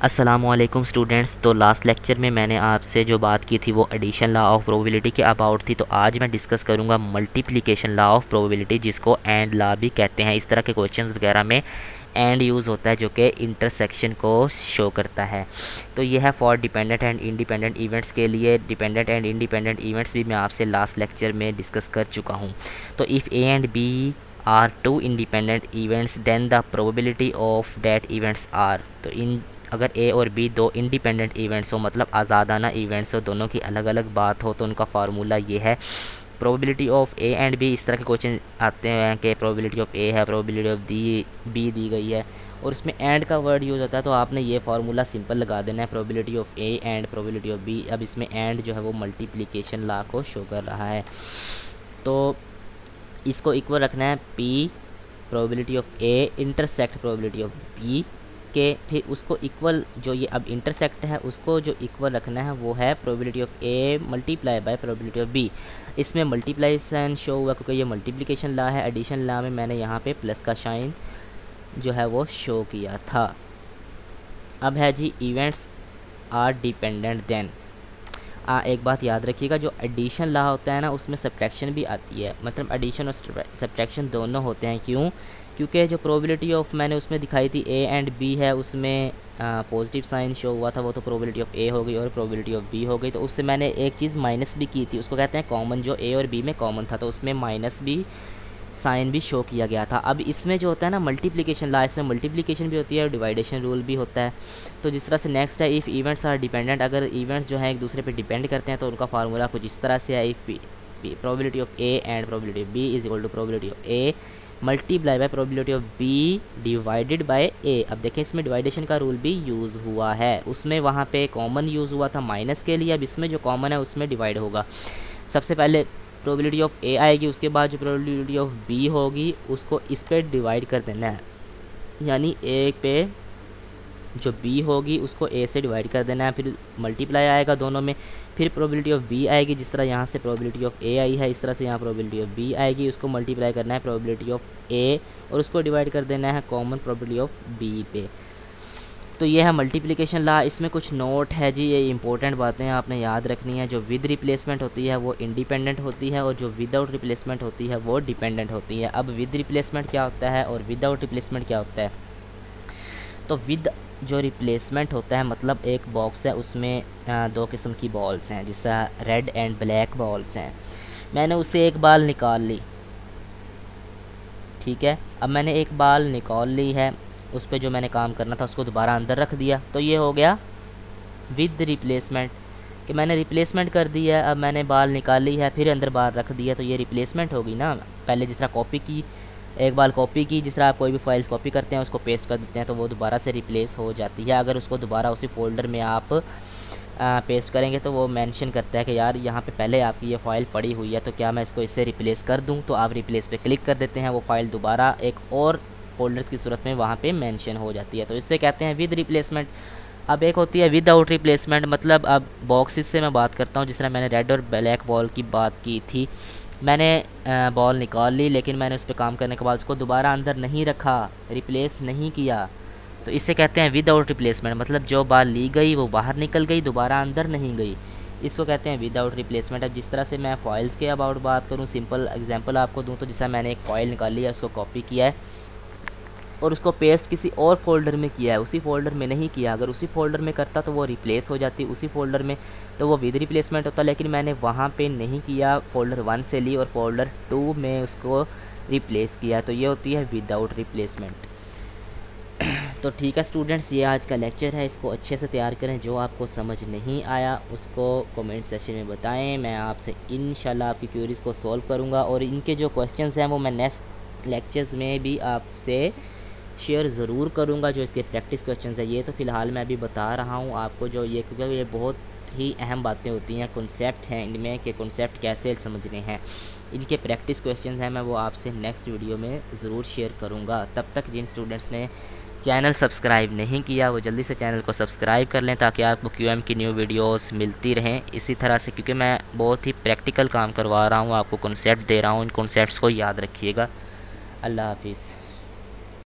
अस्सलामुअलैकुम स्टूडेंट्स। तो last lecture में मैंने आपसे जो बात की थी वो एडिशन लॉ ऑफ प्रोबेबिलिटी के अबाउट थी। तो आज मैं डिस्कस करूंगा मल्टीप्लिकेशन लॉ ऑफ प्रोबेबिलिटी, जिसको एंड लॉ भी कहते हैं। इस तरह के क्वेश्चंस वगैरह में एंड यूज़ होता है जो कि इंटरसेक्शन को शो करता है। तो ये है for dependent and independent events के लिए। डिपेंडेंट एंड इंडिपेंडेंट इवेंट्स भी मैं आपसे लास्ट लेक्चर में डिस्कस कर चुका हूँ। तो if a and b are two independent events then the probability of that events are. तो इन अगर ए और बी दो इंडिपेंडेंट इवेंट्स हो, मतलब आज़ादाना इवेंट्स हो, दोनों की अलग अलग बात हो, तो उनका फार्मूला ये है probability of A and b. इस तरह के क्वेश्चन आते हैं कि प्रोबेबिलिटी ऑफ ए है, प्रोबेबिलिटी ऑफ बी दी गई है और उसमें एंड का वर्ड यूज़ होता है। तो आपने ये फार्मूला सिंपल लगा देना है, probability of A and probability of b. अब इसमें एंड जो है वो मल्टीप्लिकेशन लॉ को शो कर रहा है, तो इसको इक्वल रखना है p probability of a intersect probability of b के। फिर उसको इक्वल, जो ये अब इंटरसेक्ट है उसको जो इक्वल रखना है वो है probability of A multiply by probability of b. इसमें मल्टीप्लाइशन शो हुआ क्योंकि ये मल्टीप्लिकेशन लॉ है। एडिशन लॉ में मैंने यहाँ पे प्लस का साइन जो है वो शो किया था। अब है जी इवेंट्स आर डिपेंडेंट देन। एक बात याद रखिएगा, जो एडिशन लॉ होता है ना उसमें सब्ट्रैक्शन भी आती है, मतलब एडिशन और सब्ट्रैक्शन दोनों होते हैं। क्यों? क्योंकि जो प्रोबेबिलिटी ऑफ मैंने उसमें दिखाई थी ए एंड बी है, उसमें पॉजिटिव साइन शो हुआ था, वो तो प्रोबेबिलिटी ऑफ ए हो गई और प्रोबेबिलिटी ऑफ बी हो गई। तो उससे मैंने एक चीज़ माइनस भी की थी, उसको कहते हैं कॉमन। जो ए और बी में कॉमन था तो उसमें माइनस भी साइन भी शो किया गया था। अब इसमें जो होता है ना मल्टीप्लिकेशन लॉ, इसमें मल्टीप्लिकेशन भी होती है और डिवाइडेशन रूल भी होता है। तो जिस तरह से नेक्स्ट है, इफ़ इवेंट्स आर डिपेंडेंट, अगर इवेंट्स जो हैं एक दूसरे पे डिपेंड करते हैं तो उनका फार्मूला कुछ इस तरह से है, if probability of A and probability of B is equal to probability of A multiply by probability of B divided by A. अब देखें इसमें डिवाइडेशन का रूल भी यूज़ हुआ है, उसमें वहाँ पे कॉमन यूज़ हुआ था माइनस के लिए, अब इसमें जो कॉमन है उसमें डिवाइड होगा। सबसे पहले प्रोबेबिलिटी ऑफ ए आएगी, उसके बाद जो प्रोबेबिलिटी ऑफ बी होगी उसको इस पे डिवाइड कर देना है, यानी ए पे जो बी होगी उसको ए से डिवाइड कर देना है। फिर मल्टीप्लाई आएगा दोनों में, फिर प्रोबेबिलिटी ऑफ बी आएगी, जिस तरह यहाँ से प्रोबेबिलिटी ऑफ ए आई है इस तरह से यहाँ प्रोबेबिलिटी ऑफ बी आएगी, उसको मल्टीप्लाई करना है प्रोबेबिलिटी ऑफ ए और उसको डिवाइड कर देना है कॉमन प्रोबेबिलिटी ऑफ बी पे। तो ये है मल्टीप्लिकेशन लॉ। इसमें कुछ नोट है जी, ये इंपॉर्टेंट बातें आपने याद रखनी है। जो विद रिप्लेसमेंट होती है वो इंडिपेंडेंट होती है और जो विदाउट रिप्लेसमेंट होती है वो डिपेंडेंट होती है। अब विद रिप्लेसमेंट क्या होता है और विदाउट रिप्लेसमेंट क्या होता है? तो विद जो रिप्लेसमेंट होता है, मतलब एक बॉक्स है उसमें दो किस्म की बॉल्स हैं, जिस तरह रेड एंड ब्लैक बॉल्स हैं। मैंने उससे एक बाल निकाल ली, ठीक है। अब मैंने एक बाल निकाल ली है, उस पर जो मैंने काम करना था उसको दोबारा अंदर रख दिया, तो ये हो गया विद रिप्लेसमेंट, कि मैंने रिप्लेसमेंट कर दी है। अब मैंने बाल निकाल ली है फिर अंदर बाल रख दिया, तो ये रिप्लेसमेंट होगी ना। पहले जिस तरह कॉपी की, एक बार कॉपी की, जिस तरह आप कोई भी फाइल्स कॉपी करते हैं उसको पेस्ट कर देते हैं तो वो दोबारा से रिप्लेस हो जाती है। अगर उसको दोबारा उसी फोल्डर में आप पेस्ट करेंगे तो वो मेंशन करता है कि यार यहाँ पे पहले आपकी ये फ़ाइल पड़ी हुई है, तो क्या मैं इसको इससे रिप्लेस कर दूँ? तो आप रिप्लेस पे क्लिक कर देते हैं, वो फ़ाइल दोबारा एक और फोल्डर्स की सूरत में वहाँ पे मेंशन हो जाती है। तो इससे कहते हैं विद रिप्लेसमेंट। अब एक होती है विदाउट रिप्लेसमेंट, मतलब अब बॉक्सेस से मैं बात करता हूँ। जिस तरह मैंने रेड और ब्लैक बॉल की बात की थी, मैंने बॉल निकाल ली लेकिन मैंने उस पर काम करने के बाद उसको दोबारा अंदर नहीं रखा, रिप्लेस नहीं किया, तो इससे कहते हैं विदाउट रिप्लेसमेंट। मतलब जो बॉल ली गई वो बाहर निकल गई, दोबारा अंदर नहीं गई, इसको कहते हैं विदाउट रिप्लेसमेंट। अब जिस तरह से मैं फ़ाइल्स के अबाउट बात करूँ, सिंपल एग्जांपल आपको दूँ, तो जैसा मैंने एक फ़ाइल निकाली है, उसको कॉपी किया है और उसको पेस्ट किसी और फोल्डर में किया है, उसी फोल्डर में नहीं किया। अगर उसी फोल्डर में करता तो वो रिप्लेस हो जाती उसी फोल्डर में, तो वो विद रिप्लेसमेंट होता। लेकिन मैंने वहाँ पे नहीं किया, फोल्डर 1 से ली और फोल्डर 2 में उसको रिप्लेस किया, तो ये होती है विदाउट रिप्लेसमेंट। तो ठीक है स्टूडेंट्स, ये आज का लेक्चर है, इसको अच्छे से तैयार करें। जो आपको समझ नहीं आया उसको कमेंट सेक्शन में बताएं, मैं आपसे इंशाल्लाह आपकी क्वेरीज़ को सॉल्व करूँगा और इनके जो क्वेश्चंस हैं वो मैं नेक्स्ट लेक्चर्स में भी आपसे शेयर ज़रूर करूँगा, जो इसके प्रैक्टिस क्वेश्चंस है। ये तो फ़िलहाल मैं अभी बता रहा हूँ आपको जो ये, क्योंकि ये बहुत ही अहम बातें होती हैं, कॉन्सेप्ट हैं इनमें कि कॉन्सेप्ट कैसे समझने हैं। इनके प्रैक्टिस क्वेश्चंस हैं, मैं वो आपसे नेक्स्ट वीडियो में ज़रूर शेयर करूँगा। तब तक जिन स्टूडेंट्स ने चैनल सब्सक्राइब नहीं किया वो जल्दी से चैनल को सब्सक्राइब कर लें, ताकि आपको QM की न्यू वीडियोस मिलती रहें इसी तरह से, क्योंकि मैं बहुत ही प्रैक्टिकल काम करवा रहा हूँ, आपको कॉन्सेप्ट दे रहा हूँ, इन कॉन्सेप्ट्स को याद रखिएगा। अल्लाह हाफिज़।